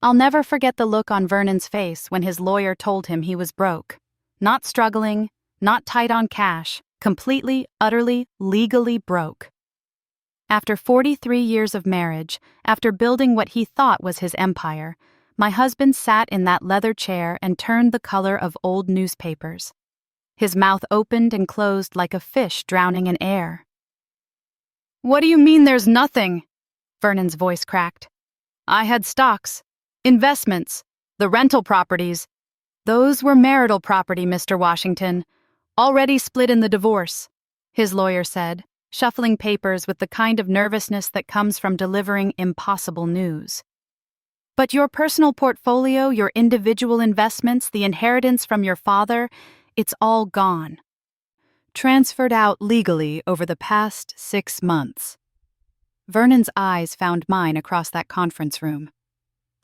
I'll never forget the look on Vernon's face when his lawyer told him he was broke. Not struggling, not tight on cash, completely, utterly, legally broke. After 43 years of marriage, after building what he thought was his empire, my husband sat in that leather chair and turned the color of old newspapers. His mouth opened and closed like a fish drowning in air. "What do you mean there's nothing?" Vernon's voice cracked. "I had stocks, investments, the rental properties. Those were marital property, Mr. Washington, already split in the divorce," his lawyer said, shuffling papers with the kind of nervousness that comes from delivering impossible news. "But your personal portfolio, your individual investments, the inheritance from your father, it's all gone. Transferred out legally over the past 6 months." Vernon's eyes found mine across that conference room.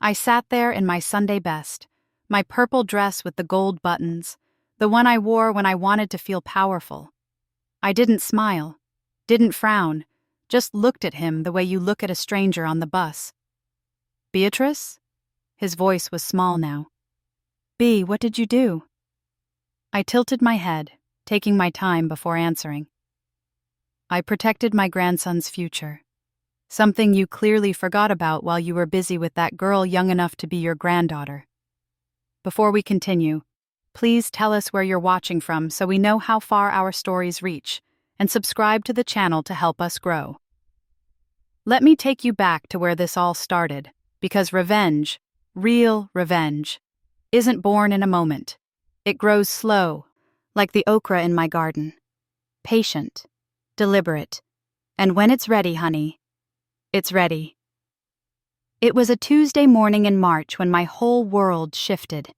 I sat there in my Sunday best, my purple dress with the gold buttons, the one I wore when I wanted to feel powerful. I didn't smile, didn't frown, just looked at him the way you look at a stranger on the bus. "Beatrice?" His voice was small now. "B, what did you do?" I tilted my head, taking my time before answering. "I protected my grandson's future. Something you clearly forgot about while you were busy with that girl young enough to be your granddaughter. Before we continue, please tell us where you're watching from so we know how far our stories reach, and subscribe to the channel to help us grow. Let me take you back to where this all started, because revenge, real revenge, isn't born in a moment. It grows slow, like the okra in my garden. Patient, deliberate, and when it's ready, honey, it's ready. It was a Tuesday morning in March when my whole world shifted.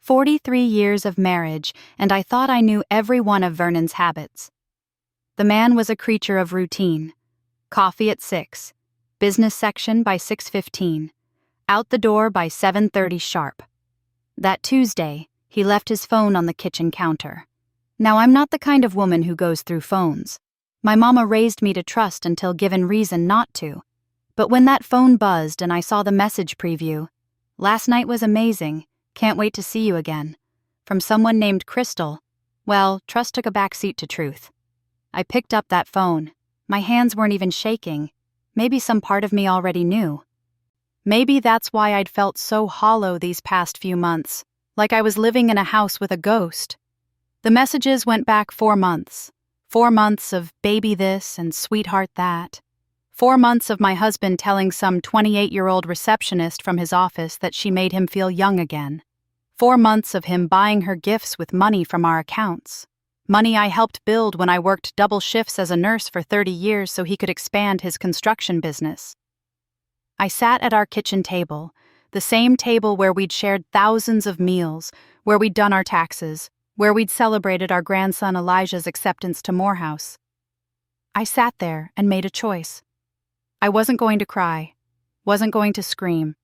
43 years of marriage, and I thought I knew every one of Vernon's habits. The man was a creature of routine. Coffee at 6, business section by 6:15, out the door by 7:30 sharp. That Tuesday, he left his phone on the kitchen counter. Now, I'm not the kind of woman who goes through phones. My mama raised me to trust until given reason not to. But when that phone buzzed and I saw the message preview, "Last night was amazing. Can't wait to see you again," from someone named Crystal, well, trust took a backseat to truth. I picked up that phone. My hands weren't even shaking. Maybe some part of me already knew. Maybe that's why I'd felt so hollow these past few months, like I was living in a house with a ghost. The messages went back 4 months. 4 months of baby this and sweetheart that. 4 months of my husband telling some 28-year-old receptionist from his office that she made him feel young again. 4 months of him buying her gifts with money from our accounts. Money I helped build when I worked double shifts as a nurse for 30 years so he could expand his construction business. I sat at our kitchen table, the same table where we'd shared thousands of meals, where we'd done our taxes, where we'd celebrated our grandson Elijah's acceptance to Morehouse. I sat there and made a choice. I wasn't going to cry, wasn't going to scream,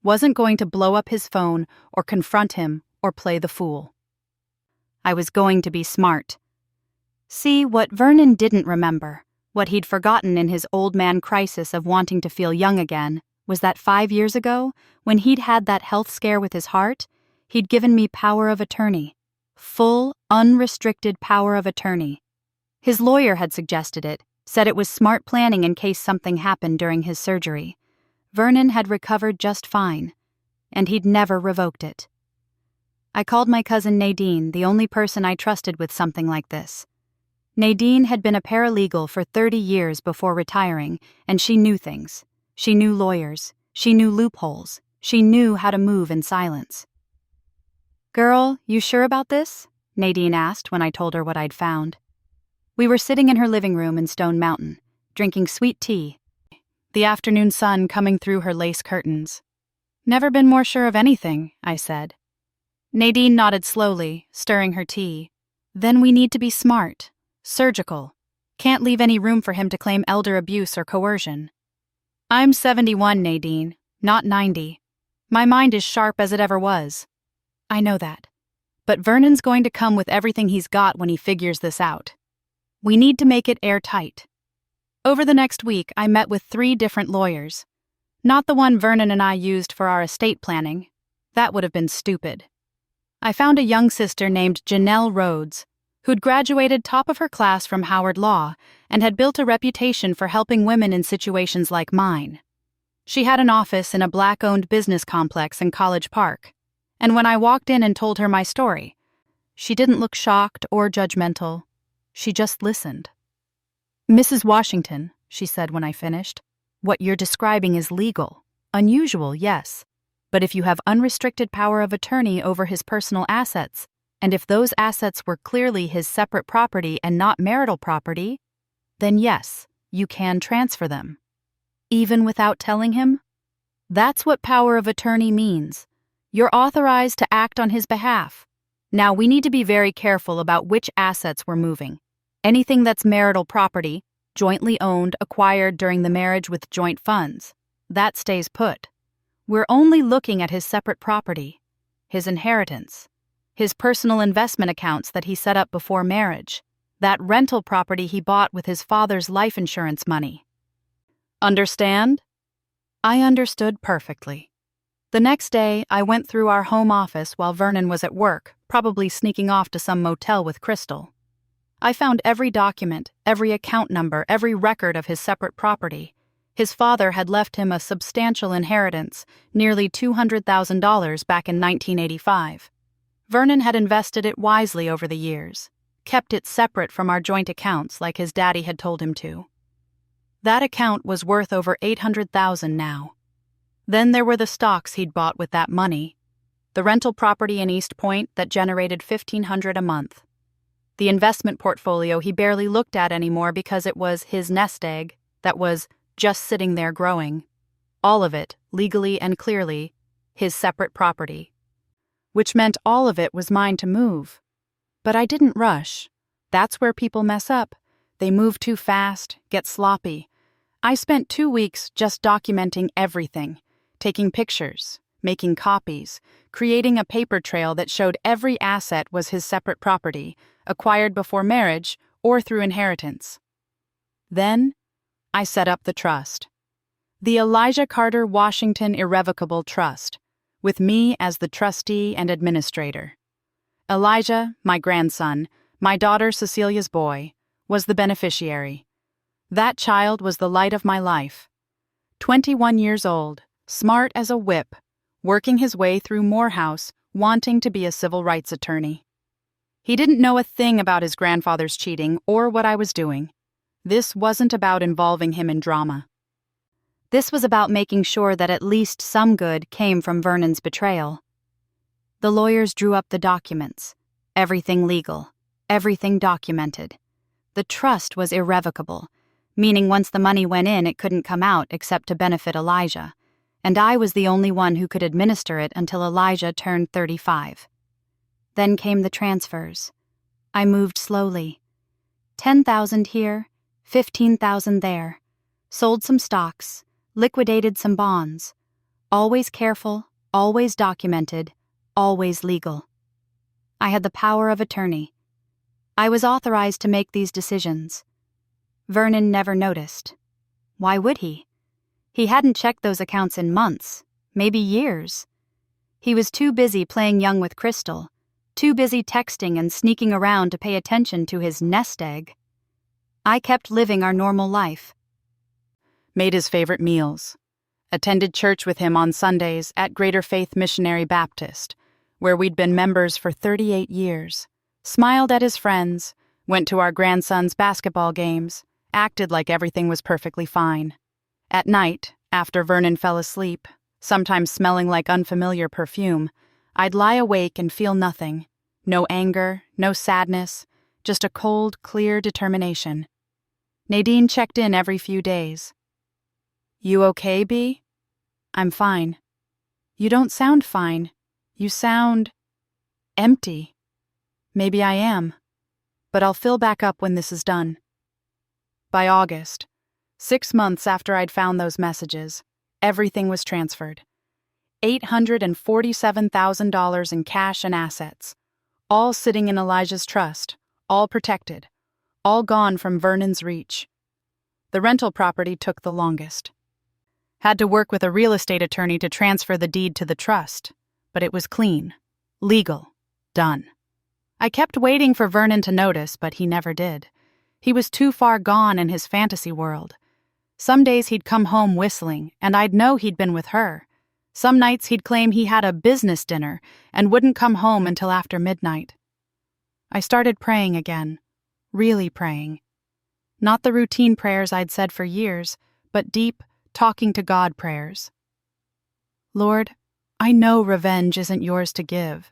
wasn't going to blow up his phone or confront him or play the fool. I was going to be smart. See, what Vernon didn't remember, what he'd forgotten in his old man crisis of wanting to feel young again, was that 5 years ago, when he'd had that health scare with his heart, he'd given me power of attorney. Full, unrestricted power of attorney. His lawyer had suggested it, said it was smart planning in case something happened during his surgery. Vernon had recovered just fine, and he'd never revoked it. I called my cousin Nadine, the only person I trusted with something like this. Nadine had been a paralegal for 30 years before retiring, and she knew things. She knew lawyers. She knew loopholes. She knew how to move in silence. "Girl, you sure about this?" Nadine asked when I told her what I'd found. We were sitting in her living room in Stone Mountain, drinking sweet tea, the afternoon sun coming through her lace curtains. "Never been more sure of anything," I said. Nadine nodded slowly, stirring her tea. "Then we need to be smart, surgical. Can't leave any room for him to claim elder abuse or coercion." "I'm 71, Nadine, not 90. My mind is sharp as it ever was." "I know that. But Vernon's going to come with everything he's got when he figures this out. We need to make it airtight." Over the next week, I met with 3 different lawyers. Not the one Vernon and I used for our estate planning. That would have been stupid. I found a young sister named Janelle Rhodes, who'd graduated top of her class from Howard Law and had built a reputation for helping women in situations like mine. She had an office in a Black-owned business complex in College Park, and when I walked in and told her my story, she didn't look shocked or judgmental. She just listened. "Mrs. Washington," she said when I finished, "what you're describing is legal. Unusual, yes. But if you have unrestricted power of attorney over his personal assets, and if those assets were clearly his separate property and not marital property, then yes, you can transfer them. Even without telling him? That's what power of attorney means. You're authorized to act on his behalf. Now, we need to be very careful about which assets we're moving. Anything that's marital property, jointly owned, acquired during the marriage with joint funds, that stays put. We're only looking at his separate property, his inheritance, his personal investment accounts that he set up before marriage, that rental property he bought with his father's life insurance money. Understand?" I understood perfectly. The next day, I went through our home office while Vernon was at work, probably sneaking off to some motel with Crystal. I found every document, every account number, every record of his separate property. His father had left him a substantial inheritance, nearly $200,000 back in 1985. Vernon had invested it wisely over the years, kept it separate from our joint accounts like his daddy had told him to. That account was worth over $800,000 now. Then there were the stocks he'd bought with that money, the rental property in East Point that generated $1,500 a month, the investment portfolio he barely looked at anymore because it was his nest egg that was just sitting there growing. All of it, legally and clearly, his separate property. Which meant all of it was mine to move. But I didn't rush. That's where people mess up. They move too fast, get sloppy. I spent 2 weeks just documenting everything, taking pictures, making copies, creating a paper trail that showed every asset was his separate property, acquired before marriage or through inheritance. Then, I set up the trust. The Elijah Carter Washington Irrevocable Trust, with me as the trustee and administrator. Elijah, my grandson, my daughter Cecilia's boy, was the beneficiary. That child was the light of my life. 21 years old, smart as a whip, working his way through Morehouse, wanting to be a civil rights attorney. He didn't know a thing about his grandfather's cheating or what I was doing. This wasn't about involving him in drama. This was about making sure that at least some good came from Vernon's betrayal. The lawyers drew up the documents. Everything legal. Everything documented. The trust was irrevocable, meaning once the money went in, it couldn't come out except to benefit Elijah, and I was the only one who could administer it until Elijah turned 35. Then came the transfers. I moved slowly. 10,000 here, 15,000 there. Sold some stocks, liquidated some bonds. Always careful, always documented, always legal. I had the power of attorney. I was authorized to make these decisions. Vernon never noticed. Why would he? He hadn't checked those accounts in months, maybe years. He was too busy playing young with Crystal, too busy texting and sneaking around to pay attention to his nest egg. I kept living our normal life. Made his favorite meals. Attended church with him on Sundays at Greater Faith Missionary Baptist, where we'd been members for 38 years. Smiled at his friends, went to our grandson's basketball games, acted like everything was perfectly fine. At night, after Vernon fell asleep, sometimes smelling like unfamiliar perfume, I'd lie awake and feel nothing. No anger, no sadness, just a cold, clear determination. Nadine checked in every few days. "You okay, Bea?" "I'm fine." "You don't sound fine. You sound empty." "Maybe I am. But I'll fill back up when this is done." By August, 6 months after I'd found those messages, everything was transferred. $847,000 in cash and assets, all sitting in Elijah's trust, all protected, all gone from Vernon's reach. The rental property took the longest. Had to work with a real estate attorney to transfer the deed to the trust, but it was clean, legal, done. I kept waiting for Vernon to notice, but he never did. He was too far gone in his fantasy world. Some days he'd come home whistling, and I'd know he'd been with her. Some nights he'd claim he had a business dinner and wouldn't come home until after midnight. I started praying again, really praying. Not the routine prayers I'd said for years, but deep, talking to God prayers. Lord, I know revenge isn't yours to give,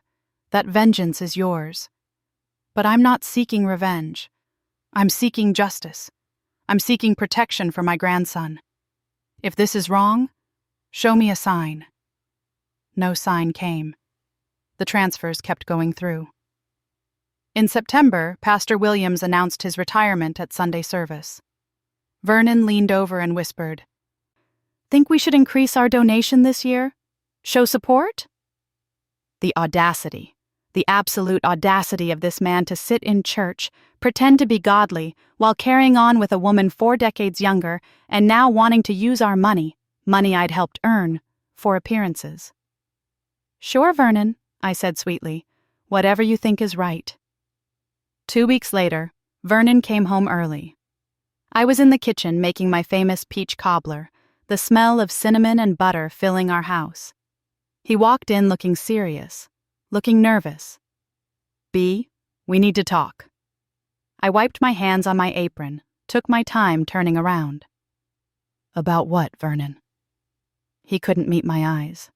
that vengeance is yours. But I'm not seeking revenge. I'm seeking justice. I'm seeking protection for my grandson. If this is wrong, show me a sign. No sign came. The transfers kept going through. In September, Pastor Williams announced his retirement at Sunday service. Vernon leaned over and whispered, "Think we should increase our donation this year? Show support?" The audacity, the absolute audacity of this man to sit in church, pretend to be godly, while carrying on with a woman 4 decades younger and now wanting to use our money I'd helped earn, for appearances. "Sure, Vernon," I said sweetly. "Whatever you think is right." 2 weeks later, Vernon came home early. I was in the kitchen making my famous peach cobbler, the smell of cinnamon and butter filling our house. He walked in looking serious, looking nervous. "B, we need to talk." I wiped my hands on my apron, took my time turning around. "About what, Vernon?" He couldn't meet my eyes.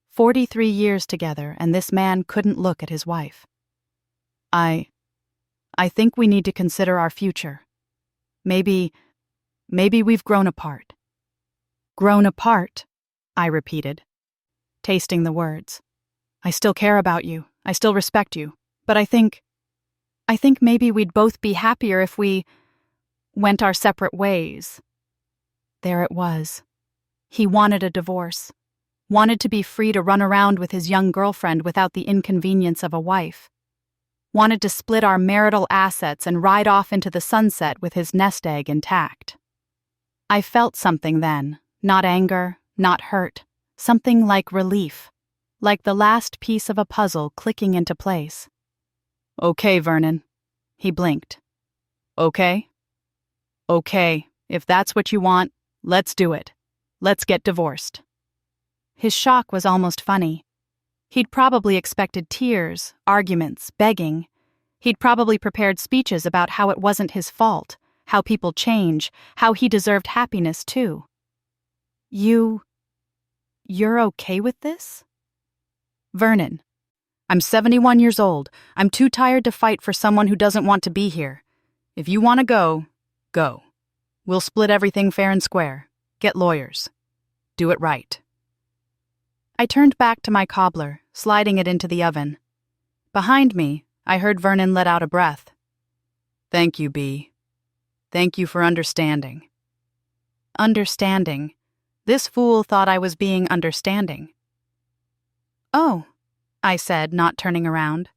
43 years together, and this man couldn't look at his wife. I think we need to consider our future. Maybe we've grown apart." "Grown apart," I repeated, tasting the words. "I still care about you. I still respect you. But I think maybe we'd both be happier if we went our separate ways." There it was. He wanted a divorce. Wanted to be free to run around with his young girlfriend without the inconvenience of a wife. Wanted to split our marital assets and ride off into the sunset with his nest egg intact. I felt something then, not anger, not hurt, something like relief, like the last piece of a puzzle clicking into place. "Okay, Vernon." He blinked. "Okay? Okay, if that's what you want, let's do it. Let's get divorced." His shock was almost funny. He'd probably expected tears, arguments, begging. He'd probably prepared speeches about how it wasn't his fault, how people change, how he deserved happiness too. You're okay with this?" "Vernon, I'm 71 years old. I'm too tired to fight for someone who doesn't want to be here. If you want to go, go. We'll split everything fair and square. Get lawyers. Do it right." I turned back to my cobbler, sliding it into the oven. Behind me, I heard Vernon let out a breath. "Thank you, B. Thank you for understanding." Understanding. This fool thought I was being understanding. "Oh," I said, not turning around.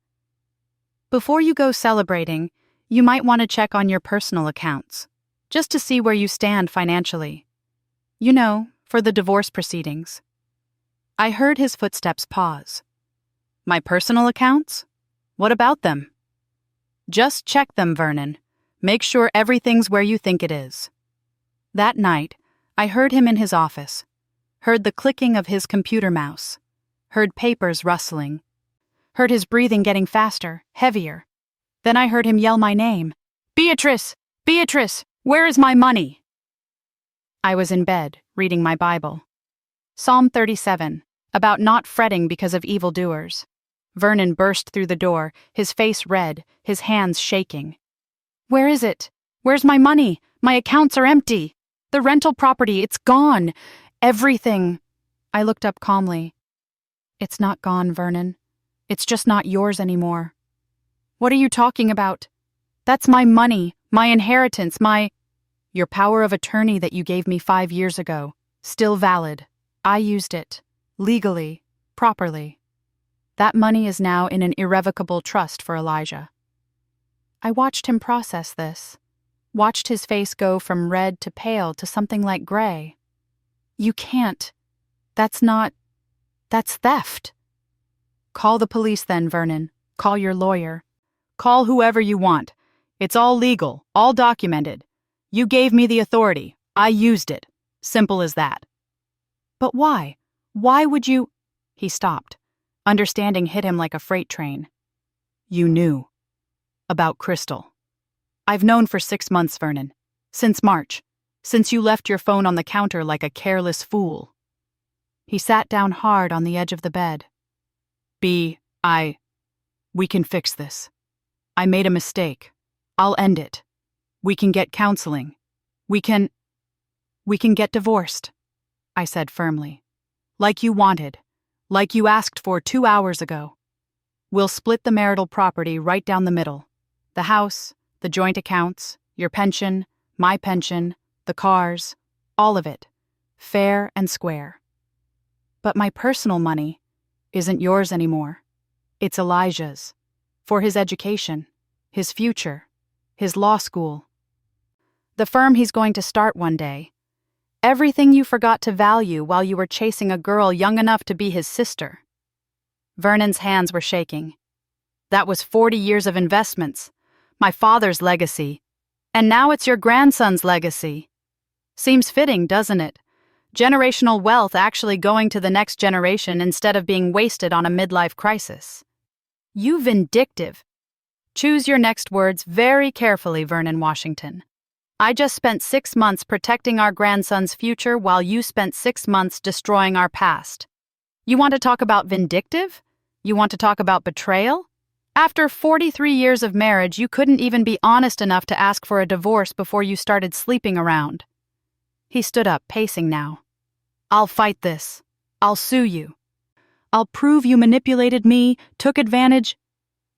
"Before you go celebrating, you might want to check on your personal accounts, just to see where you stand financially. You know, for the divorce proceedings." I heard his footsteps pause. "My personal accounts? What about them?" "Just check them, Vernon. Make sure everything's where you think it is." That night, I heard him in his office, heard the clicking of his computer mouse, heard papers rustling, heard his breathing getting faster, heavier. Then I heard him yell my name. "Beatrice! Beatrice! Where is my money?" I was in bed, reading my Bible. Psalm 37, about not fretting because of evildoers. Vernon burst through the door, his face red, his hands shaking. "Where is it? Where's my money? My accounts are empty. The rental property, it's gone. Everything." I looked up calmly. "It's not gone, Vernon. It's just not yours anymore." "What are you talking about?" "That's my money, my inheritance, your power of attorney that you gave me 5 years ago. Still valid. I used it. Legally. Properly. That money is now in an irrevocable trust for Elijah." I watched him process this. Watched his face go from red to pale to something like gray. You can't. That's theft. Call the police then, Vernon. Call your lawyer. Call whoever you want. It's all legal, all documented. You gave me the authority. I used it. Simple as that. But why? Why would you? He stopped. Understanding hit him like a freight train. You knew. About Crystal. I've known for 6 months, Vernon. Since March. Since you left your phone on the counter like a careless fool. He sat down hard on the edge of the bed. We can fix this. I made a mistake. I'll end it. We can get counseling. We can get divorced, I said firmly. Like you wanted. Like you asked for 2 hours ago. We'll split the marital property right down the middle. The house, the joint accounts, your pension, my pension, the cars, all of it. Fair and square. But my personal money isn't yours anymore. It's Elijah's. For his education, his future, his law school. The firm he's going to start one day. Everything you forgot to value while you were chasing a girl young enough to be his sister. Vernon's hands were shaking. That was 40 years of investments. My father's legacy. And now it's your grandson's legacy. Seems fitting, doesn't it? Generational wealth actually going to the next generation instead of being wasted on a midlife crisis. You vindictive. Choose your next words very carefully, Vernon Washington. I just spent 6 months protecting our grandson's future while you spent 6 months destroying our past. You want to talk about vindictive? You want to talk about betrayal? After 43 years of marriage, you couldn't even be honest enough to ask for a divorce before you started sleeping around. He stood up, pacing now. I'll fight this. I'll sue you. I'll prove you manipulated me, took advantage.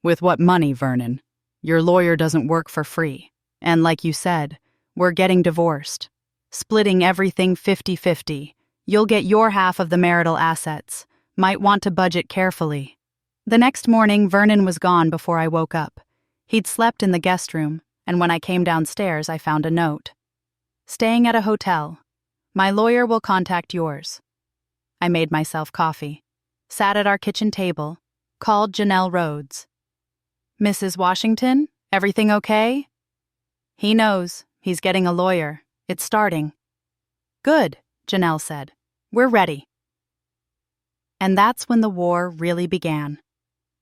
With what money, Vernon? Your lawyer doesn't work for free. And like you said, we're getting divorced. Splitting everything 50-50. You'll get your half of the marital assets. Might want to budget carefully. The next morning, Vernon was gone before I woke up. He'd slept in the guest room, and when I came downstairs, I found a note. Staying at a hotel. My lawyer will contact yours. I made myself coffee, sat at our kitchen table, called Janelle Rhodes. Mrs. Washington, everything okay? He knows. He's getting a lawyer. It's starting. Good, Janelle said. We're ready. And that's when the war really began.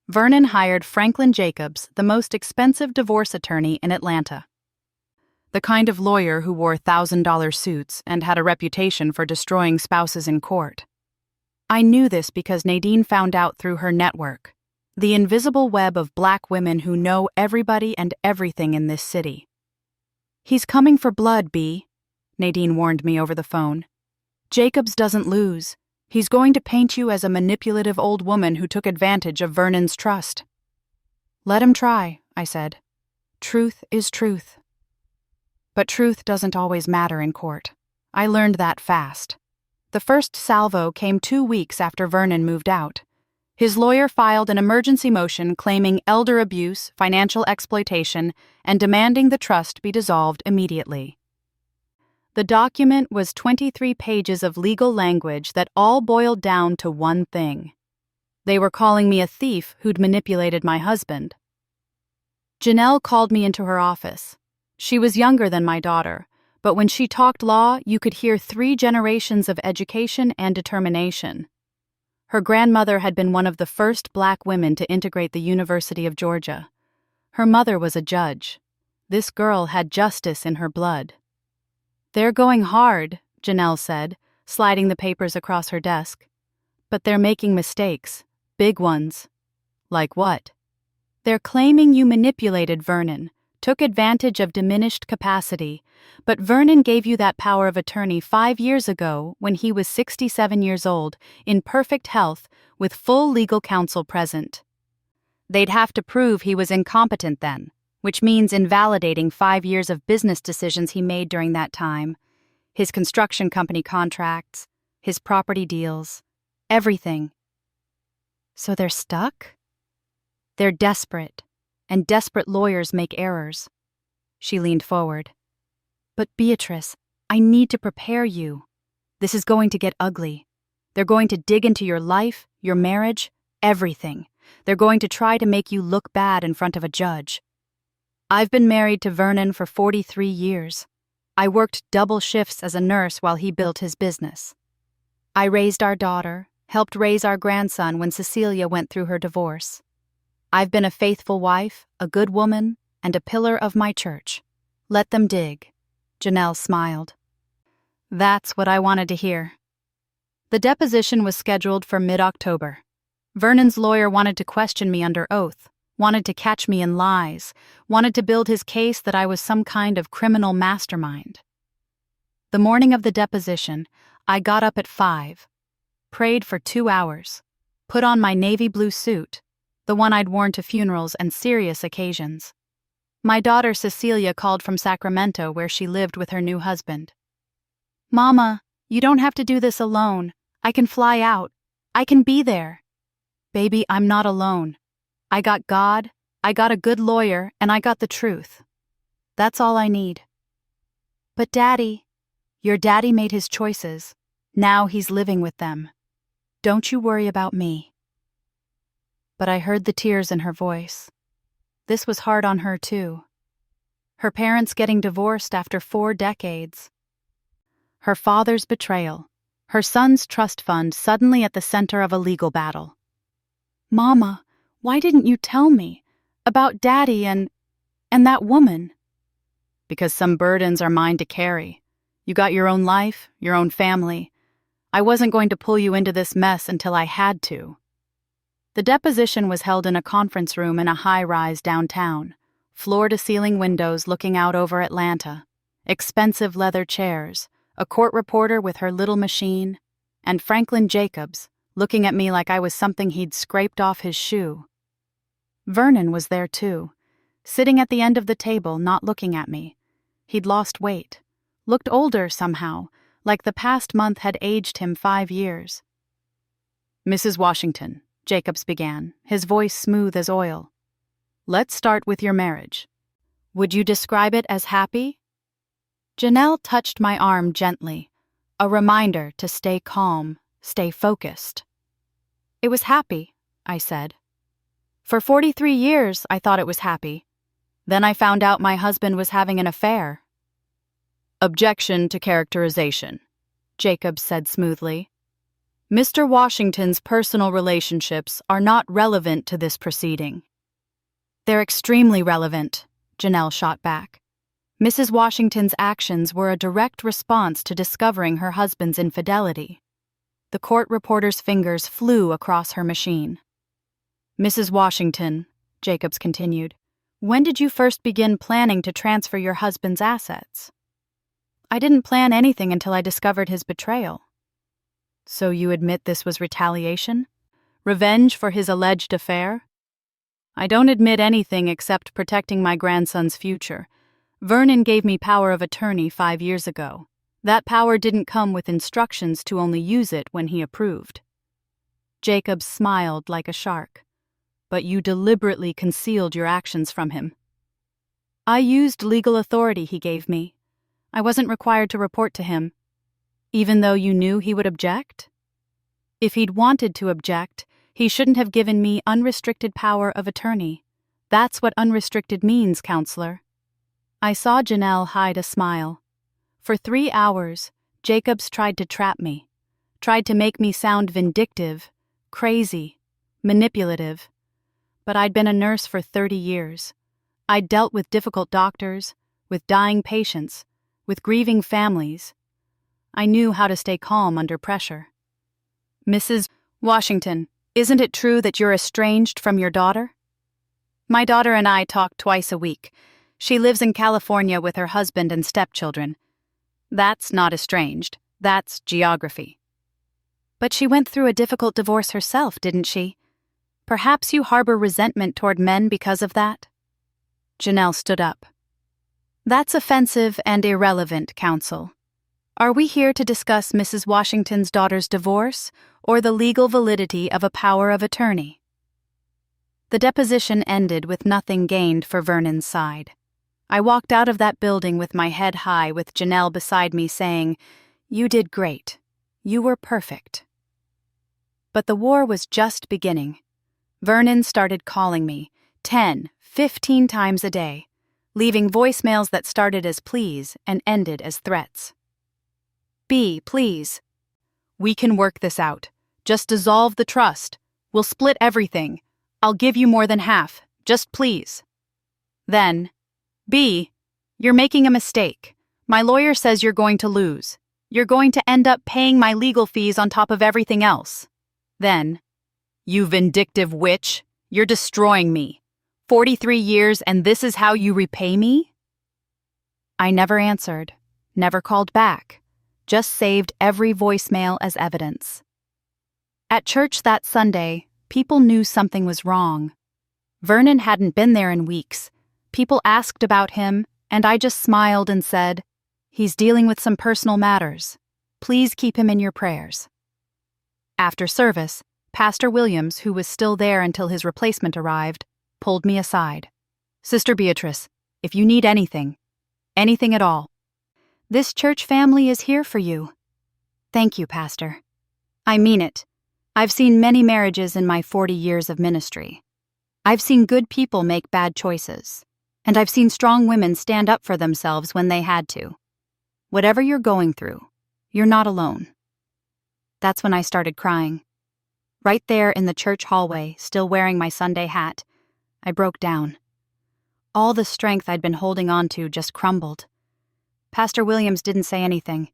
Vernon hired Franklin Jacobs, the most expensive divorce attorney in Atlanta. The kind of lawyer who wore $1,000 suits and had a reputation for destroying spouses in court. I knew this because Nadine found out through her network, the invisible web of black women who know everybody and everything in this city. He's coming for blood, B, Nadine warned me over the phone. Jacobs doesn't lose. He's going to paint you as a manipulative old woman who took advantage of Vernon's trust. Let him try, I said. Truth is truth. But truth doesn't always matter in court. I learned that fast. The first salvo came 2 weeks after Vernon moved out. His lawyer filed an emergency motion claiming elder abuse, financial exploitation, and demanding the trust be dissolved immediately. The document was 23 pages of legal language that all boiled down to one thing. They were calling me a thief who'd manipulated my husband. Janelle called me into her office. She was younger than my daughter, but when she talked law, you could hear 3 generations of education and determination. Her grandmother had been one of the first black women to integrate the University of Georgia. Her mother was a judge. This girl had justice in her blood. They're going hard, Janelle said, sliding the papers across her desk. But they're making mistakes, big ones. Like what? They're claiming you manipulated Vernon, took advantage of diminished capacity, but Vernon gave you that power of attorney 5 years ago when he was 67 years old, in perfect health, with full legal counsel present. They'd have to prove he was incompetent then, which means invalidating 5 years of business decisions he made during that time, his construction company contracts, his property deals, everything. So they're stuck? They're desperate, and desperate lawyers make errors. She leaned forward. But Beatrice, I need to prepare you. This is going to get ugly. They're going to dig into your life, your marriage, everything. They're going to try to make you look bad in front of a judge. I've been married to Vernon for 43 years. I worked double shifts as a nurse while he built his business. I raised our daughter, helped raise our grandson when Cecilia went through her divorce. I've been a faithful wife, a good woman, and a pillar of my church. Let them dig. Janelle smiled. That's what I wanted to hear. The deposition was scheduled for mid-October. Vernon's lawyer wanted to question me under oath, wanted to catch me in lies, wanted to build his case that I was some kind of criminal mastermind. The morning of the deposition, I got up at 5, prayed for 2 hours, put on my navy blue suit, the one I'd worn to funerals and serious occasions. My daughter Cecilia called from Sacramento where she lived with her new husband. Mama, you don't have to do this alone. I can fly out. I can be there. Baby, I'm not alone. I got God, I got a good lawyer, and I got the truth. That's all I need. But Daddy, your daddy made his choices. Now he's living with them. Don't you worry about me. But I heard the tears in her voice. This was hard on her too. Her parents getting divorced after 4 decades. Her father's betrayal. Her son's trust fund suddenly at the center of a legal battle. Mama, why didn't you tell me about Daddy and that woman? Because some burdens are mine to carry. You got your own life, your own family. I wasn't going to pull you into this mess until I had to. The deposition was held in a conference room in a high-rise downtown, floor-to-ceiling windows looking out over Atlanta, expensive leather chairs, a court reporter with her little machine, and Franklin Jacobs, looking at me like I was something he'd scraped off his shoe. Vernon was there too, sitting at the end of the table, not looking at me. He'd lost weight, looked older somehow, like the past month had aged him 5 years. Mrs. Washington, Jacobs began, his voice smooth as oil. Let's start with your marriage. Would you describe it as happy? Janelle touched my arm gently, a reminder to stay calm, stay focused. It was happy, I said. For 43 years, I thought it was happy. Then I found out my husband was having an affair. Objection to characterization, Jacobs said smoothly. Mr. Washington's personal relationships are not relevant to this proceeding. They're extremely relevant, Janelle shot back. Mrs. Washington's actions were a direct response to discovering her husband's infidelity. The court reporter's fingers flew across her machine. Mrs. Washington, Jacobs continued, when did you first begin planning to transfer your husband's assets? I didn't plan anything until I discovered his betrayal. So you admit this was retaliation? Revenge for his alleged affair? I don't admit anything except protecting my grandson's future. Vernon gave me power of attorney 5 years ago. That power didn't come with instructions to only use it when he approved. Jacob smiled like a shark. But you deliberately concealed your actions from him. I used legal authority he gave me. I wasn't required to report to him. Even though you knew he would object? If he'd wanted to object, he shouldn't have given me unrestricted power of attorney. That's what unrestricted means, counselor. I saw Janelle hide a smile. For 3 hours, Jacobs tried to trap me, tried to make me sound vindictive, crazy, manipulative. But I'd been a nurse for 30 years. I'd dealt with difficult doctors, with dying patients, with grieving families. I knew how to stay calm under pressure. Mrs. Washington, isn't it true that you're estranged from your daughter? My daughter and I talk twice a week. She lives in California with her husband and stepchildren. That's not estranged. That's geography. But she went through a difficult divorce herself, didn't she? Perhaps you harbor resentment toward men because of that? Janelle stood up. That's offensive and irrelevant, counsel. Are we here to discuss Mrs. Washington's daughter's divorce or the legal validity of a power of attorney? The deposition ended with nothing gained for Vernon's side. I walked out of that building with my head high with Janelle beside me saying, "You did great. You were perfect. But the war was just beginning. Vernon started calling me 10, 15 times a day, leaving voicemails that started as pleas and ended as threats. B, please. We can work this out. Just dissolve the trust. We'll split everything. I'll give you more than half. Just please. Then, B, you're making a mistake. My lawyer says you're going to lose. You're going to end up paying my legal fees on top of everything else. Then, you vindictive witch, you're destroying me. 43 years and this is how you repay me? I never answered, never called back, just saved every voicemail as evidence. At church that Sunday, people knew something was wrong. Vernon hadn't been there in weeks. People asked about him, and I just smiled and said, "He's dealing with some personal matters. Please keep him in your prayers." After service, Pastor Williams, who was still there until his replacement arrived, pulled me aside. "Sister Beatrice, if you need anything at all, this church family is here for you." "Thank you, Pastor. I mean it. I've seen many marriages in my 40 years of ministry. I've seen good people make bad choices, and I've seen strong women stand up for themselves when they had to. Whatever you're going through, you're not alone." That's when I started crying. Right there in the church hallway, still wearing my Sunday hat, I broke down. All the strength I'd been holding on to just crumbled. Pastor Williams didn't say anything.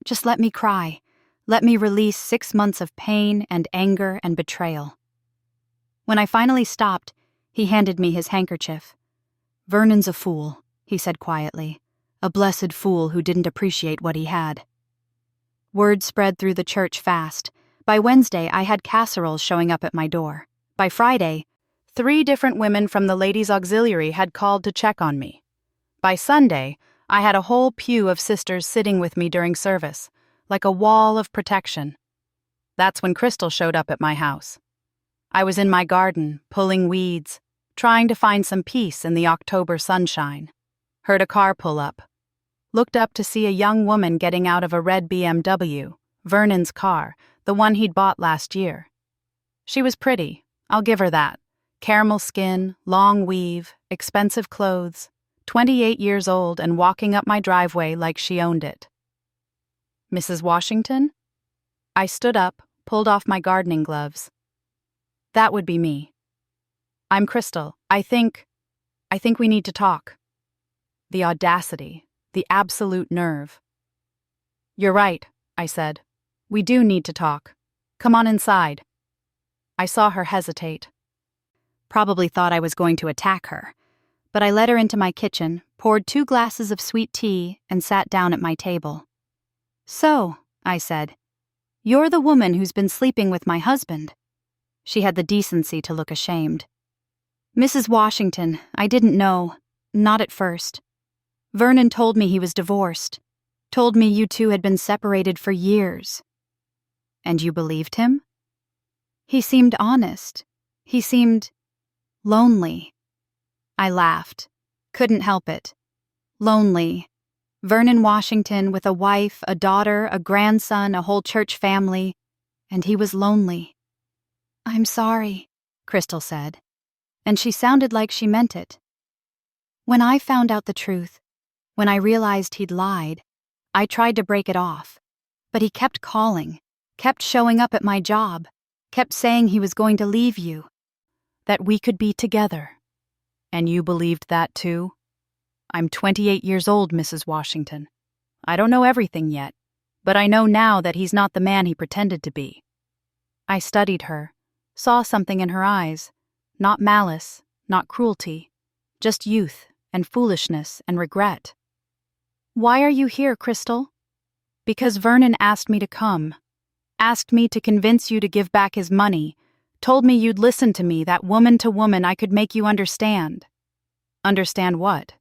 Just let me cry. Let me release 6 months of pain and anger and betrayal. When I finally stopped, he handed me his handkerchief. "Vernon's a fool," he said quietly. "A blessed fool who didn't appreciate what he had." Word spread through the church fast. By Wednesday, I had casseroles showing up at my door. By Friday, 3 different women from the Ladies' Auxiliary had called to check on me. By Sunday, I had a whole pew of sisters sitting with me during service, like a wall of protection. That's when Crystal showed up at my house. I was in my garden, pulling weeds, trying to find some peace in the October sunshine. Heard a car pull up. Looked up to see a young woman getting out of a red BMW, Vernon's car, the one he'd bought last year. She was pretty, I'll give her that. Caramel skin, long weave, expensive clothes, 28 years old and walking up my driveway like she owned it. "Mrs. Washington?" I stood up, pulled off my gardening gloves. That would be me. "I'm Crystal. I think we need to talk." The audacity, the absolute nerve. "You're right," I said. "We do need to talk. Come on inside." I saw her hesitate. Probably thought I was going to attack her, but I led her into my kitchen, poured 2 glasses of sweet tea, and sat down at my table. "So," I said, "you're the woman who's been sleeping with my husband." She had the decency to look ashamed. "Mrs. Washington, I didn't know. Not at first. Vernon told me he was divorced. Told me you two had been separated for years." "And you believed him?" "He seemed honest. He seemed lonely." I laughed. Couldn't help it. Lonely. Vernon Washington with a wife, a daughter, a grandson, a whole church family, and he was lonely. "I'm sorry," Crystal said, and she sounded like she meant it. "When I found out the truth, when I realized he'd lied, I tried to break it off, but he kept calling, kept showing up at my job, kept saying he was going to leave you, that we could be together." "And you believed that too?" "I'm 28 years old, Mrs. Washington. I don't know everything yet, but I know now that he's not the man he pretended to be." I studied her, saw something in her eyes, not malice, not cruelty, just youth and foolishness and regret. "Why are you here, Crystal?" "Because Vernon asked me to come. Asked me to convince you to give back his money. Told me you'd listen to me, that woman to woman I could make you understand." "Understand what?"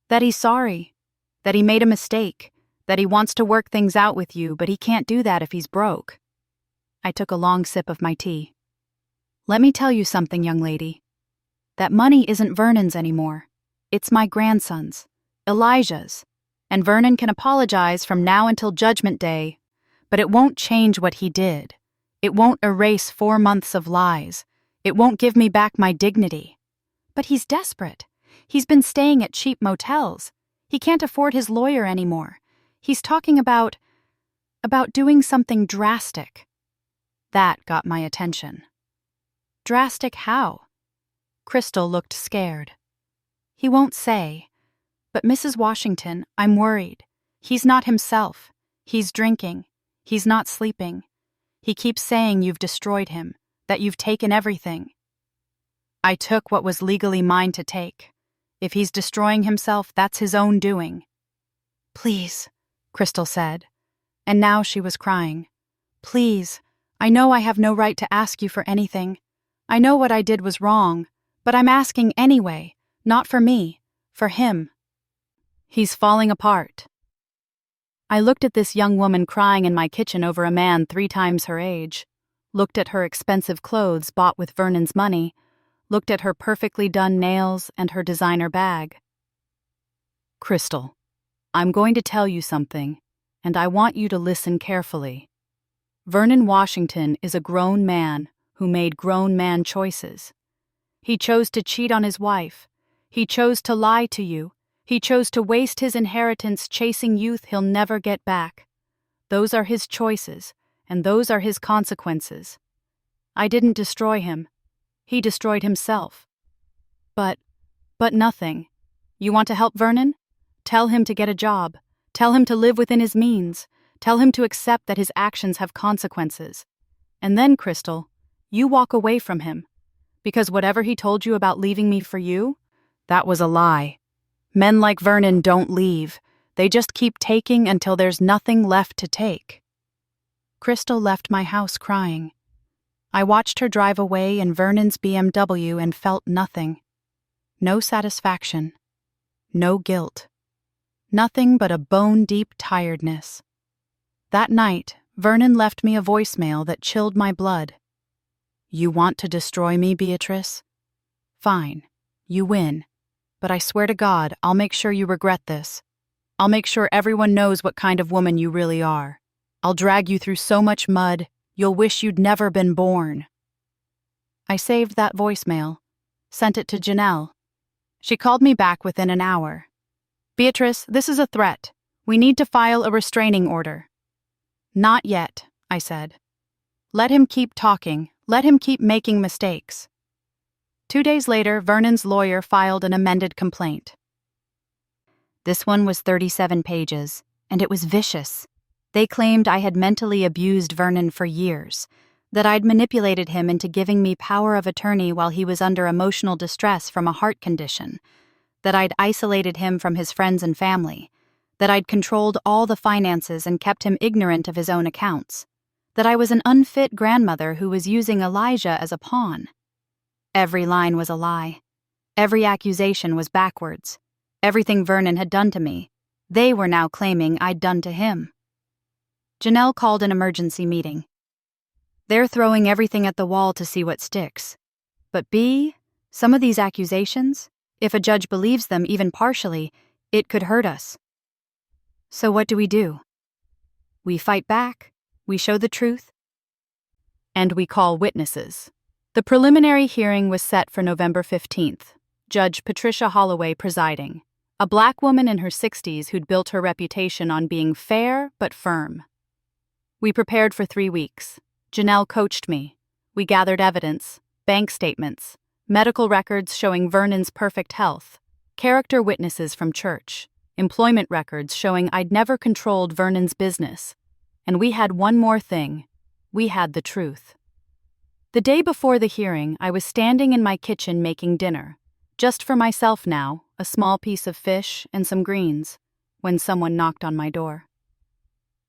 "That he's sorry. That he made a mistake. That he wants to work things out with you, but he can't do that if he's broke." I took a long sip of my tea. "Let me tell you something, young lady. That money isn't Vernon's anymore. It's my grandson's, Elijah's, and Vernon can apologize from now until Judgment Day, But it won't change what he did. It won't erase 4 months of lies. It won't give me back my dignity. But he's desperate. He's been staying at cheap motels. He can't afford his lawyer anymore. He's talking about doing something drastic. That got my attention. Drastic how? Crystal looked scared. He won't say. But Mrs. Washington, I'm worried. He's not himself. He's drinking. He's not sleeping. He keeps saying you've destroyed him, that you've taken everything. I took what was legally mine to take. If he's destroying himself, that's his own doing. Please, Crystal said, and now she was crying. Please, I know I have no right to ask you for anything. I know what I did was wrong, but I'm asking anyway, not for me, for him. He's falling apart. I looked at this young woman crying in my kitchen over a man 3 times her age, looked at her expensive clothes bought with Vernon's money, looked at her perfectly done nails and her designer bag. Crystal, I'm going to tell you something, and I want you to listen carefully. Vernon Washington is a grown man who made grown man choices. He chose to cheat on his wife. He chose to lie to you. He chose to waste his inheritance chasing youth he'll never get back. Those are his choices, and those are his consequences. I didn't destroy him. He destroyed himself. But nothing. You want to help Vernon? Tell him to get a job. Tell him to live within his means. Tell him to accept that his actions have consequences. And then, Crystal, you walk away from him. Because whatever he told you about leaving me for you, that was a lie. Men like Vernon don't leave. They just keep taking until there's nothing left to take. Crystal left my house crying. I watched her drive away in Vernon's BMW and felt nothing. No satisfaction. No guilt. Nothing but a bone-deep tiredness. That night, Vernon left me a voicemail that chilled my blood. You want to destroy me, Beatrice? Fine. You win. But I swear to God, I'll make sure you regret this. I'll make sure everyone knows what kind of woman you really are. I'll drag you through so much mud, you'll wish you'd never been born. I saved that voicemail, sent it to Janelle. She called me back within an hour. Beatrice, this is a threat. We need to file a restraining order. Not yet, I said. Let him keep talking. Let him keep making mistakes. 2 days later, Vernon's lawyer filed an amended complaint. This one was 37 pages, and it was vicious. They claimed I had mentally abused Vernon for years, that I'd manipulated him into giving me power of attorney while he was under emotional distress from a heart condition, that I'd isolated him from his friends and family, that I'd controlled all the finances and kept him ignorant of his own accounts, that I was an unfit grandmother who was using Elijah as a pawn. Every line was a lie. Every accusation was backwards. Everything Vernon had done to me, they were now claiming I'd done to him. Janelle called an emergency meeting. They're throwing everything at the wall to see what sticks. But some of these accusations, if a judge believes them even partially, it could hurt us. So what do? We fight back, we show the truth, and we call witnesses. The preliminary hearing was set for November 15th, Judge Patricia Holloway presiding, a black woman in her 60s who'd built her reputation on being fair but firm. We prepared for 3 weeks. Janelle coached me. We gathered evidence, bank statements, medical records showing Vernon's perfect health, character witnesses from church, employment records showing I'd never controlled Vernon's business. And we had one more thing. We had the truth. The day before the hearing, I was standing in my kitchen making dinner, just for myself now, a small piece of fish and some greens, when someone knocked on my door.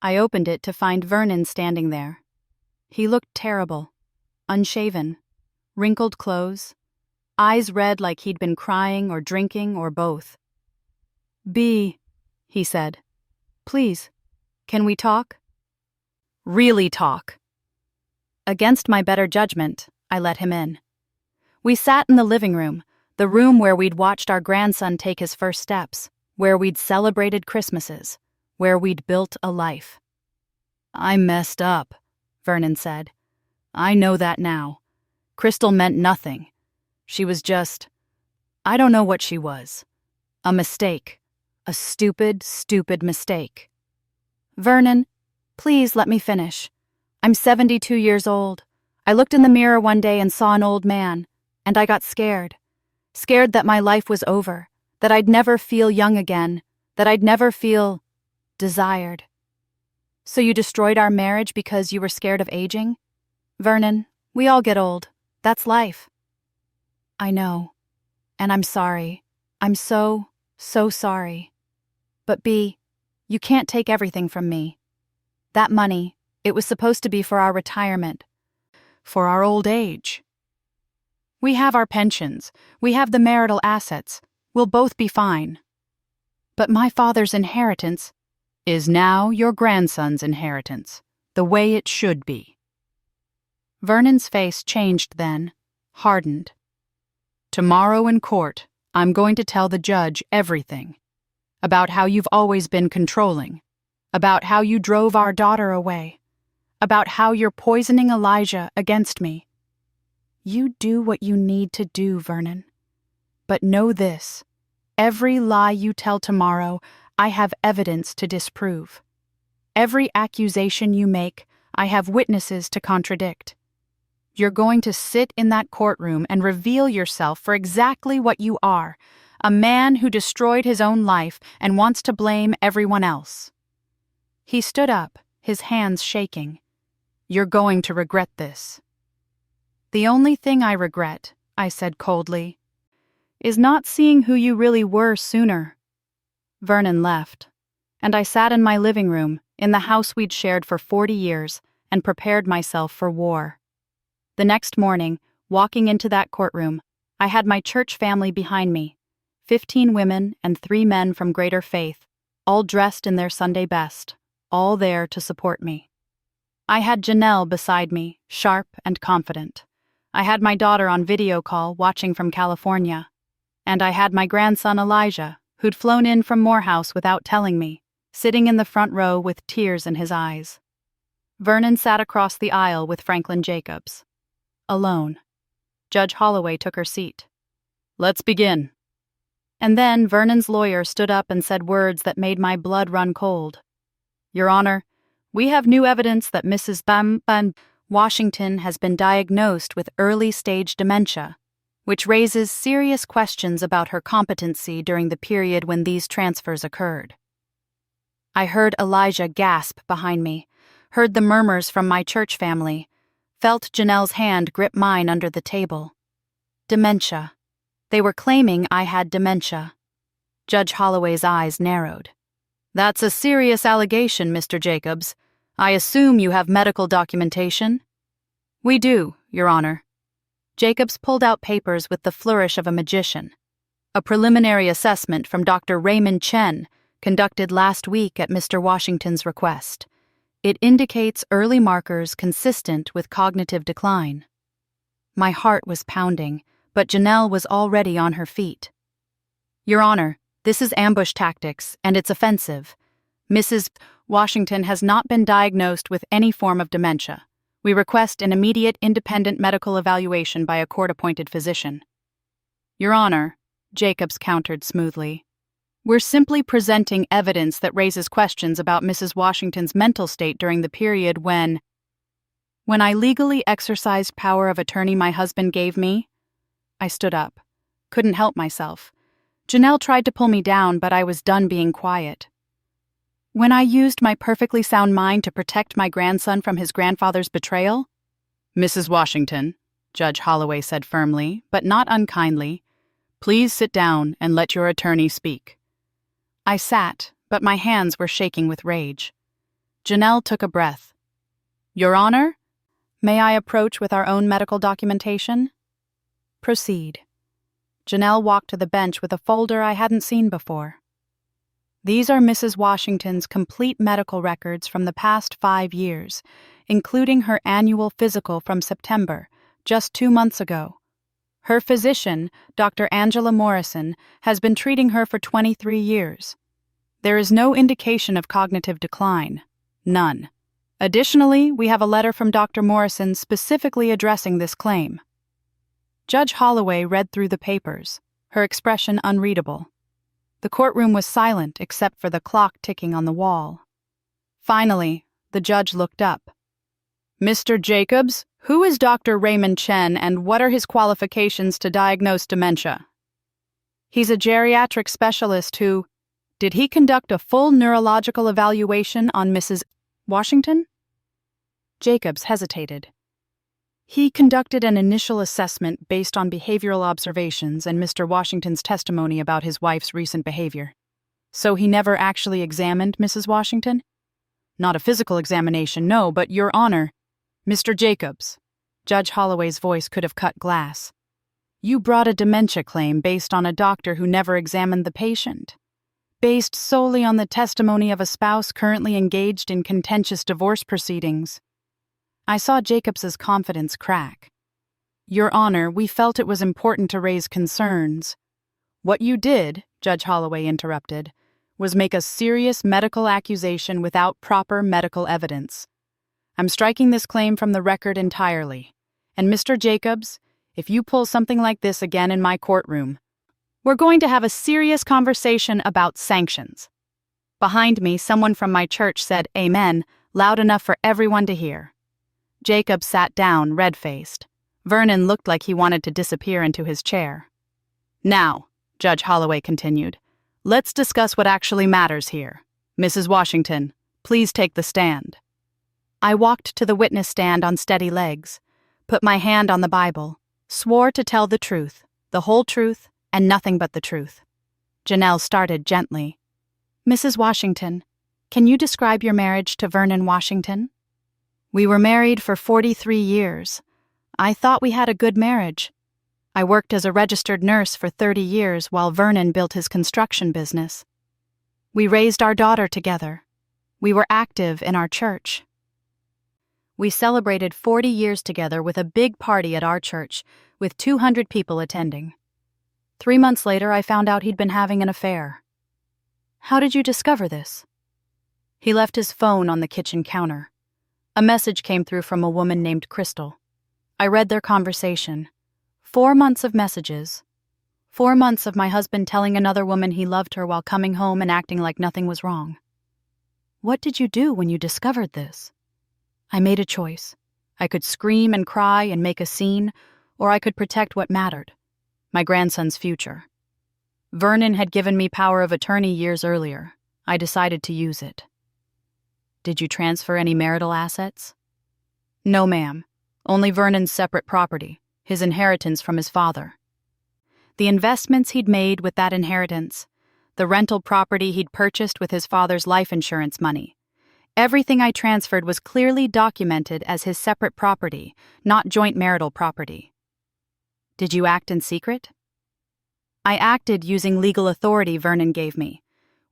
I opened it to find Vernon standing there. He looked terrible, unshaven, wrinkled clothes, eyes red like he'd been crying or drinking or both. "B," he said. "Please, can we talk?" Really talk. Against my better judgment, I let him in. We sat in the living room, the room where we'd watched our grandson take his first steps, where we'd celebrated Christmases, where we'd built a life. I messed up, Vernon said. I know that now. Crystal meant nothing. She was just... I don't know what she was. A mistake. A stupid, stupid mistake. Vernon, please let me finish. I'm 72 years old. I looked in the mirror one day and saw an old man, and I got scared. Scared that my life was over, that I'd never feel young again, that I'd never feel desired. So you destroyed our marriage because you were scared of aging? Vernon, we all get old. That's life. I know. And I'm sorry. I'm so sorry. But B, you can't take everything from me. That money, it was supposed to be for our retirement. For our old age. We have our pensions. We have the marital assets. We'll both be fine. But my father's inheritance is now your grandson's inheritance, the way it should be. Vernon's face changed then, hardened. Tomorrow in court, I'm going to tell the judge everything. About how you've always been controlling. About how you drove our daughter away. About how you're poisoning Elijah against me. You do what you need to do, Vernon. But know this. Every lie you tell tomorrow, I have evidence to disprove. Every accusation you make, I have witnesses to contradict. You're going to sit in that courtroom and reveal yourself for exactly what you are, a man who destroyed his own life and wants to blame everyone else. He stood up, his hands shaking. You're going to regret this. The only thing I regret, I said coldly, is not seeing who you really were sooner. Vernon left, and I sat in my living room, in the house we'd shared for 40 years, and prepared myself for war. The next morning, walking into that courtroom, I had my church family behind me, 15 women and 3 men from greater faith, all dressed in their Sunday best, all there to support me. I had Janelle beside me, sharp and confident. I had my daughter on video call watching from California. And I had my grandson Elijah, who'd flown in from Morehouse without telling me, sitting in the front row with tears in his eyes. Vernon sat across the aisle with Franklin Jacobs. Alone. Judge Holloway took her seat. Let's begin. And then Vernon's lawyer stood up and said words that made my blood run cold. Your Honor, we have new evidence that Mrs. Washington has been diagnosed with early-stage dementia, which raises serious questions about her competency during the period when these transfers occurred. I heard Elijah gasp behind me, heard the murmurs from my church family, felt Janelle's hand grip mine under the table. Dementia. They were claiming I had dementia. Judge Holloway's eyes narrowed. That's a serious allegation, Mr. Jacobs. I assume you have medical documentation? We do, Your Honor. Jacobs pulled out papers with the flourish of a magician. A preliminary assessment from Dr. Raymond Chen, conducted last week at Mr. Washington's request. It indicates early markers consistent with cognitive decline. My heart was pounding, but Janelle was already on her feet. Your Honor, this is ambush tactics, and it's offensive. Mrs. Washington has not been diagnosed with any form of dementia. We request an immediate independent medical evaluation by a court-appointed physician. Your Honor, Jacobs countered smoothly, we're simply presenting evidence that raises questions about Mrs. Washington's mental state during the period when I legally exercised power of attorney my husband gave me. I stood up. Couldn't help myself. Janelle tried to pull me down, but I was done being quiet. When I used my perfectly sound mind to protect my grandson from his grandfather's betrayal? Mrs. Washington, Judge Holloway said firmly, but not unkindly, please sit down and let your attorney speak. I sat, but my hands were shaking with rage. Janelle took a breath. Your Honor, may I approach with our own medical documentation? Proceed. Janelle walked to the bench with a folder I hadn't seen before. These are Mrs. Washington's complete medical records from the past 5 years, including her annual physical from September, just 2 months ago. Her physician, Dr. Angela Morrison, has been treating her for 23 years. There is no indication of cognitive decline. None. Additionally, we have a letter from Dr. Morrison specifically addressing this claim. Judge Holloway read through the papers, her expression unreadable. The courtroom was silent except for the clock ticking on the wall. Finally, the judge looked up. Mr. Jacobs, who is Dr. Raymond Chen and what are his qualifications to diagnose dementia? He's a geriatric specialist who... Did he conduct a full neurological evaluation on Mrs. Washington? Jacobs hesitated. He conducted an initial assessment based on behavioral observations and Mr. Washington's testimony about his wife's recent behavior. So he never actually examined Mrs. Washington? Not a physical examination, no, but Your Honor, Mr. Jacobs. Judge Holloway's voice could have cut glass. You brought a dementia claim based on a doctor who never examined the patient. Based solely on the testimony of a spouse currently engaged in contentious divorce proceedings. I saw Jacobs's confidence crack. Your Honor, we felt it was important to raise concerns. What you did, Judge Holloway interrupted, was make a serious medical accusation without proper medical evidence. I'm striking this claim from the record entirely. And Mr. Jacobs, if you pull something like this again in my courtroom, we're going to have a serious conversation about sanctions. Behind me, someone from my church said, Amen, loud enough for everyone to hear. Jacob sat down, red-faced. Vernon looked like he wanted to disappear into his chair. Now, Judge Holloway continued, let's discuss what actually matters here. Mrs. Washington, please take the stand. I walked to the witness stand on steady legs, put my hand on the Bible, swore to tell the truth, the whole truth, and nothing but the truth. Janelle started gently. Mrs. Washington, can you describe your marriage to Vernon Washington? We were married for 43 years. I thought we had a good marriage. I worked as a registered nurse for 30 years while Vernon built his construction business. We raised our daughter together. We were active in our church. We celebrated 40 years together with a big party at our church, with 200 people attending. 3 months later, I found out he'd been having an affair. How did you discover this? He left his phone on the kitchen counter. A message came through from a woman named Crystal. I read their conversation. 4 months of messages. 4 months of my husband telling another woman he loved her while coming home and acting like nothing was wrong. What did you do when you discovered this? I made a choice. I could scream and cry and make a scene, or I could protect what mattered, my grandson's future. Vernon had given me power of attorney years earlier. I decided to use it. Did you transfer any marital assets? No, ma'am. Only Vernon's separate property, his inheritance from his father. The investments he'd made with that inheritance, the rental property he'd purchased with his father's life insurance money. Everything I transferred was clearly documented as his separate property, not joint marital property. Did you act in secret? I acted using legal authority Vernon gave me.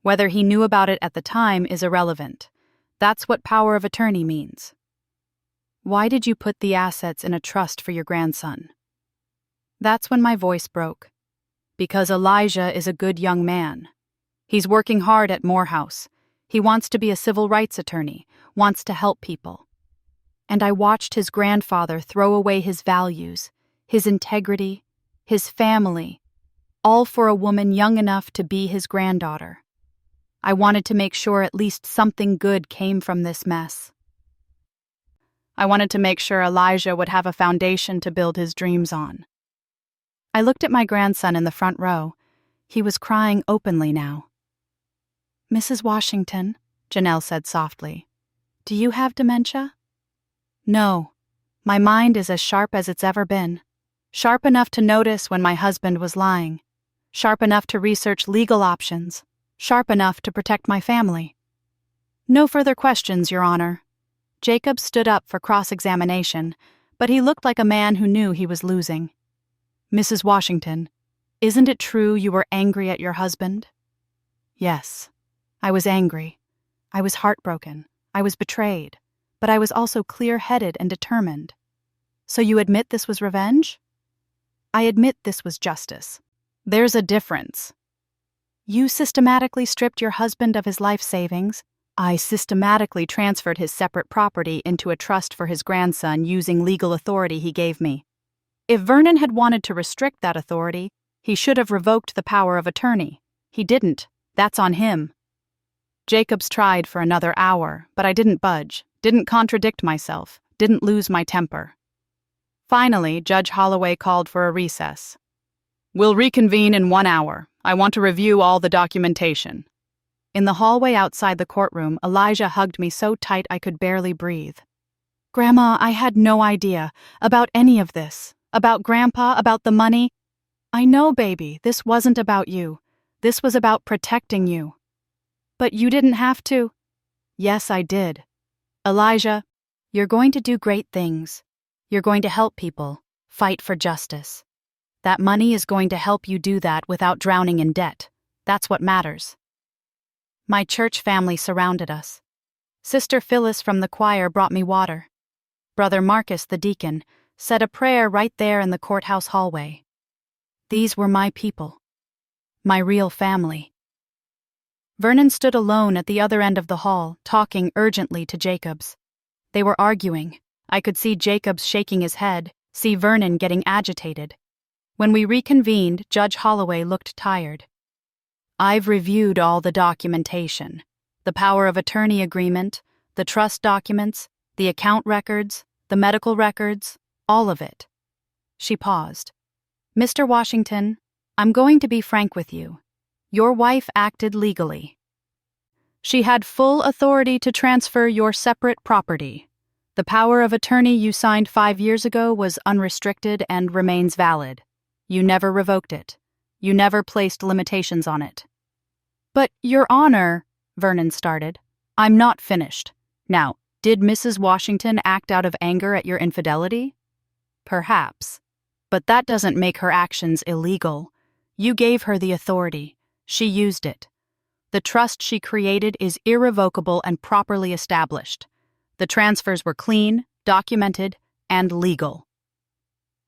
Whether he knew about it at the time is irrelevant. That's what power of attorney means. Why did you put the assets in a trust for your grandson? That's when my voice broke. Because Elijah is a good young man. He's working hard at Morehouse. He wants to be a civil rights attorney, wants to help people. And I watched his grandfather throw away his values, his integrity, his family, all for a woman young enough to be his granddaughter. I wanted to make sure at least something good came from this mess. I wanted to make sure Elijah would have a foundation to build his dreams on. I looked at my grandson in the front row. He was crying openly now. Mrs. Washington, Janelle said softly, do you have dementia? No. My mind is as sharp as it's ever been. Sharp enough to notice when my husband was lying. Sharp enough to research legal options. Sharp enough to protect my family. No further questions, Your Honor. Jacob stood up for cross-examination, but he looked like a man who knew he was losing. Mrs. Washington, isn't it true you were angry at your husband? Yes, I was angry. I was heartbroken. I was betrayed. But I was also clear-headed and determined. So you admit this was revenge? I admit this was justice. There's a difference. You systematically stripped your husband of his life savings, I systematically transferred his separate property into a trust for his grandson using legal authority he gave me. If Vernon had wanted to restrict that authority, he should have revoked the power of attorney. He didn't. That's on him. Jacobs tried for another hour, but I didn't budge, didn't contradict myself, didn't lose my temper. Finally, Judge Holloway called for a recess. "We'll reconvene in 1 hour. I want to review all the documentation." In the hallway outside the courtroom, Elijah hugged me so tight I could barely breathe. "Grandma, I had no idea about any of this. About Grandpa, about the money. I know, baby, this wasn't about you. This was about protecting you. But you didn't have to." "Yes, I did. Elijah, you're going to do great things. You're going to help people, fight for justice. That money is going to help you do that without drowning in debt. That's what matters." My church family surrounded us. Sister Phyllis from the choir brought me water. Brother Marcus, the deacon, said a prayer right there in the courthouse hallway. These were my people. My real family. Vernon stood alone at the other end of the hall, talking urgently to Jacobs. They were arguing. I could see Jacobs shaking his head, see Vernon getting agitated. When we reconvened, Judge Holloway looked tired. "I've reviewed all the documentation. The power of attorney agreement, the trust documents, the account records, the medical records, all of it." She paused. "Mr. Washington, I'm going to be frank with you. Your wife acted legally. She had full authority to transfer your separate property. The power of attorney you signed 5 years ago was unrestricted and remains valid. You never revoked it. You never placed limitations on it." "But, Your Honor," Vernon started. "I'm not finished. Now, did Mrs. Washington act out of anger at your infidelity? Perhaps. But that doesn't make her actions illegal. You gave her the authority. She used it. The trust she created is irrevocable and properly established. The transfers were clean, documented, and legal."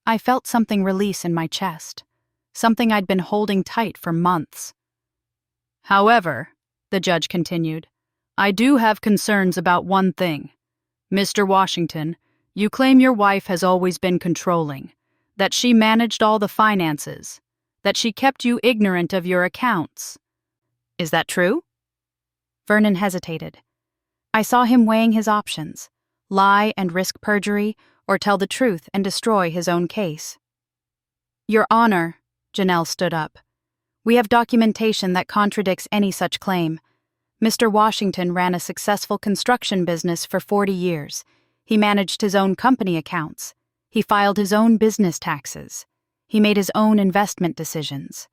I felt something release in my chest, something I'd been holding tight for months. "However," the judge continued, "I do have concerns about one thing. Mr. Washington, you claim your wife has always been controlling, that she managed all the finances, that she kept you ignorant of your accounts. Is that true?" Vernon hesitated. I saw him weighing his options, lie and risk perjury, or tell the truth and destroy his own case. "Your Honor," Janelle stood up, "we have documentation that contradicts any such claim. Mr. Washington ran a successful construction business for 40 years. He managed his own company accounts. He filed his own business taxes. He made his own investment decisions.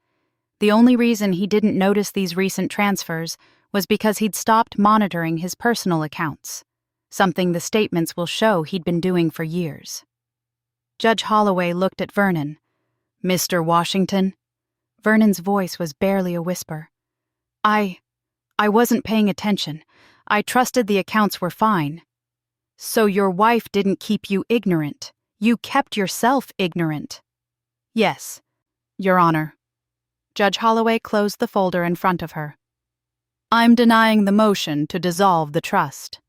The only reason he didn't notice these recent transfers was because he'd stopped monitoring his personal accounts, something the statements will show he'd been doing for years." Judge Holloway looked at Vernon. "Mr. Washington?" Vernon's voice was barely a whisper. I wasn't paying attention. I trusted the accounts were fine." "So your wife didn't keep you ignorant. You kept yourself ignorant." "Yes, Your Honor." Judge Holloway closed the folder in front of her. "I'm denying the motion to dissolve the trust.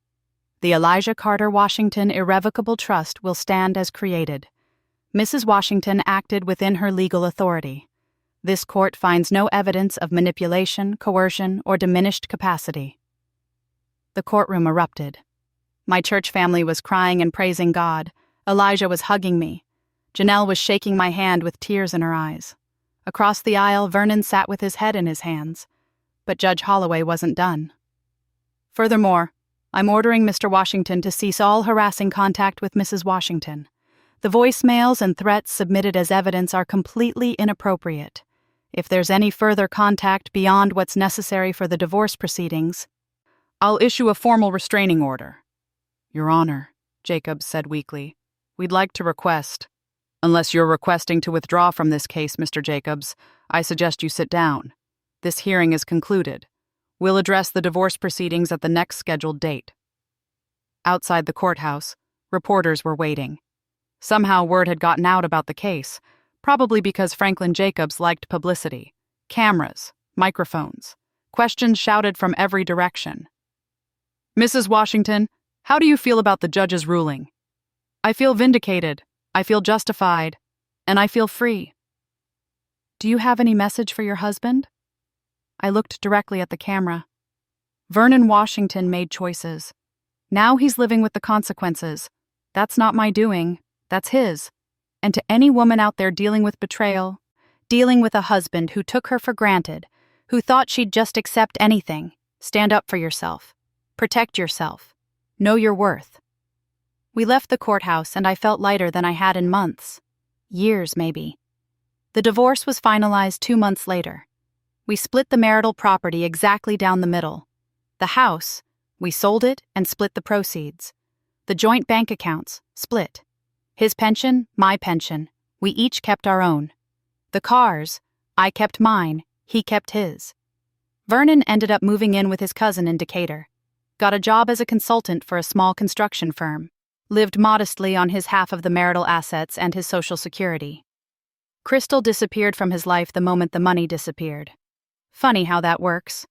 The Elijah Carter Washington Irrevocable Trust will stand as created. Mrs. Washington acted within her legal authority. This court finds no evidence of manipulation, coercion, or diminished capacity." The courtroom erupted. My church family was crying and praising God. Elijah was hugging me. Janelle was shaking my hand with tears in her eyes. Across the aisle, Vernon sat with his head in his hands. But Judge Holloway wasn't done. "Furthermore, I'm ordering Mr. Washington to cease all harassing contact with Mrs. Washington. The voicemails and threats submitted as evidence are completely inappropriate. If there's any further contact beyond what's necessary for the divorce proceedings, I'll issue a formal restraining order." "Your Honor," Jacobs said weakly, "we'd like to request—" "Unless you're requesting to withdraw from this case, Mr. Jacobs, I suggest you sit down. This hearing is concluded. We'll address the divorce proceedings at the next scheduled date." Outside the courthouse, reporters were waiting. Somehow word had gotten out about the case, probably because Franklin Jacobs liked publicity. Cameras, microphones, questions shouted from every direction. Mrs. Washington, how do you feel about the judge's ruling? I feel vindicated, I feel justified, and I feel free. Do you have any message for your husband? I looked directly at the camera. Vernon Washington made choices. Now he's living with the consequences. That's not my doing, that's his. And to any woman out there dealing with betrayal, dealing with a husband who took her for granted, who thought she'd just accept anything, stand up for yourself. Protect yourself. Know your worth. We left the courthouse and I felt lighter than I had in months. Years, maybe. The divorce was finalized 2 months later. We split the marital property exactly down the middle. The house, we sold it and split the proceeds. The joint bank accounts, split. His pension, my pension. We each kept our own. The cars, I kept mine, he kept his. Vernon ended up moving in with his cousin in Decatur. Got a job as a consultant for a small construction firm. Lived modestly on his half of the marital assets and his Social Security. Crystal disappeared from his life the moment the money disappeared. Funny how that works.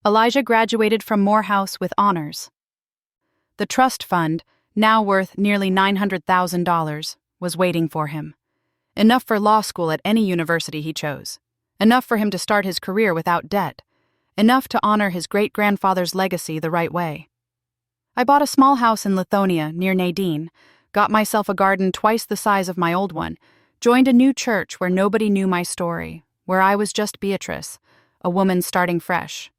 Elijah graduated from Morehouse with honors. The trust fund, now worth nearly $900,000, was waiting for him. Enough for law school at any university he chose. Enough for him to start his career without debt. Enough to honor his great-grandfather's legacy the right way. I bought a small house in Lithonia near Nadine, got myself a garden twice the size of my old one, joined a new church where nobody knew my story, where I was just Beatrice, a woman starting fresh.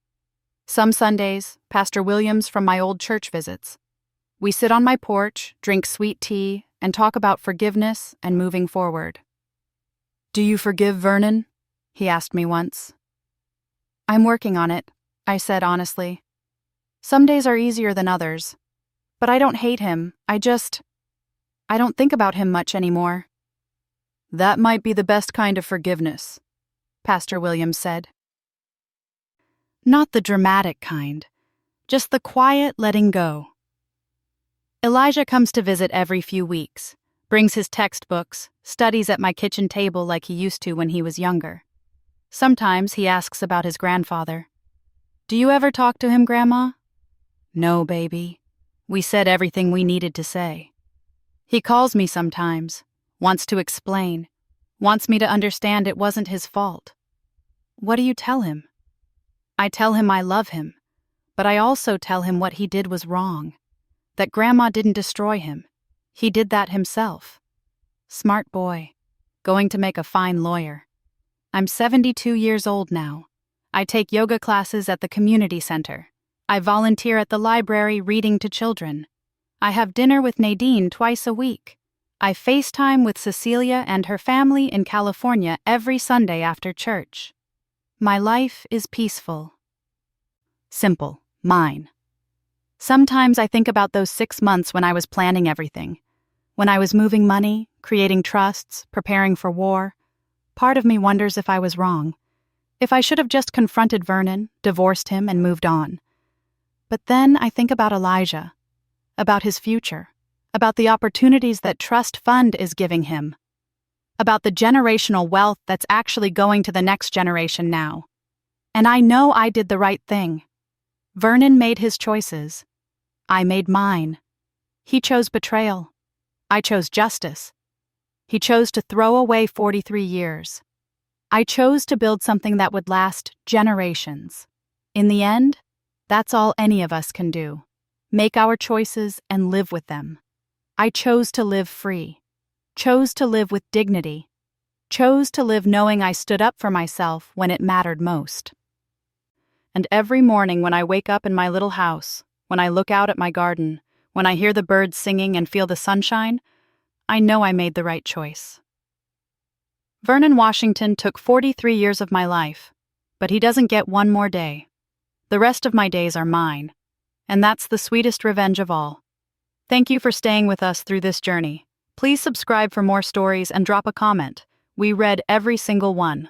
Some Sundays, Pastor Williams from my old church visits. We sit on my porch, drink sweet tea, and talk about forgiveness and moving forward. "Do you forgive Vernon?" he asked me once. "I'm working on it," I said honestly. "Some days are easier than others. But I don't hate him, I don't think about him much anymore." "That might be the best kind of forgiveness," Pastor Williams said. Not the dramatic kind, just the quiet letting go. Elijah comes to visit every few weeks, brings his textbooks, studies at my kitchen table like he used to when he was younger. Sometimes he asks about his grandfather. "Do you ever talk to him, Grandma?" "No, baby. We said everything we needed to say." He calls me sometimes, wants to explain, wants me to understand it wasn't his fault. What do you tell him? I tell him I love him, but I also tell him what he did was wrong, that Grandma didn't destroy him. He did that himself. Smart boy, going to make a fine lawyer. I'm 72 years old now. I take yoga classes at the community center. I volunteer at the library reading to children. I have dinner with Nadine twice a week. I FaceTime with Cecilia and her family in California every Sunday after church. My life is peaceful. Simple, mine. Sometimes I think about those 6 months when I was planning everything. When I was moving money, creating trusts, preparing for war. Part of me wonders if I was wrong. If I should have just confronted Vernon, divorced him, and moved on. But then I think about Elijah, about his future, about the opportunities that Trust Fund is giving him, about the generational wealth that's actually going to the next generation now. And I know I did the right thing. Vernon made his choices. I made mine. He chose betrayal. I chose justice. He chose to throw away 43 years. I chose to build something that would last generations. In the end, that's all any of us can do. Make our choices and live with them. I chose to live free. Chose to live with dignity. Chose to live knowing I stood up for myself when it mattered most. And every morning when I wake up in my little house, when I look out at my garden, when I hear the birds singing and feel the sunshine, I know I made the right choice. Vernon Washington took 43 years of my life, but he doesn't get one more day. The rest of my days are mine, and that's the sweetest revenge of all. Thank you for staying with us through this journey. Please subscribe for more stories and drop a comment. We read every single one.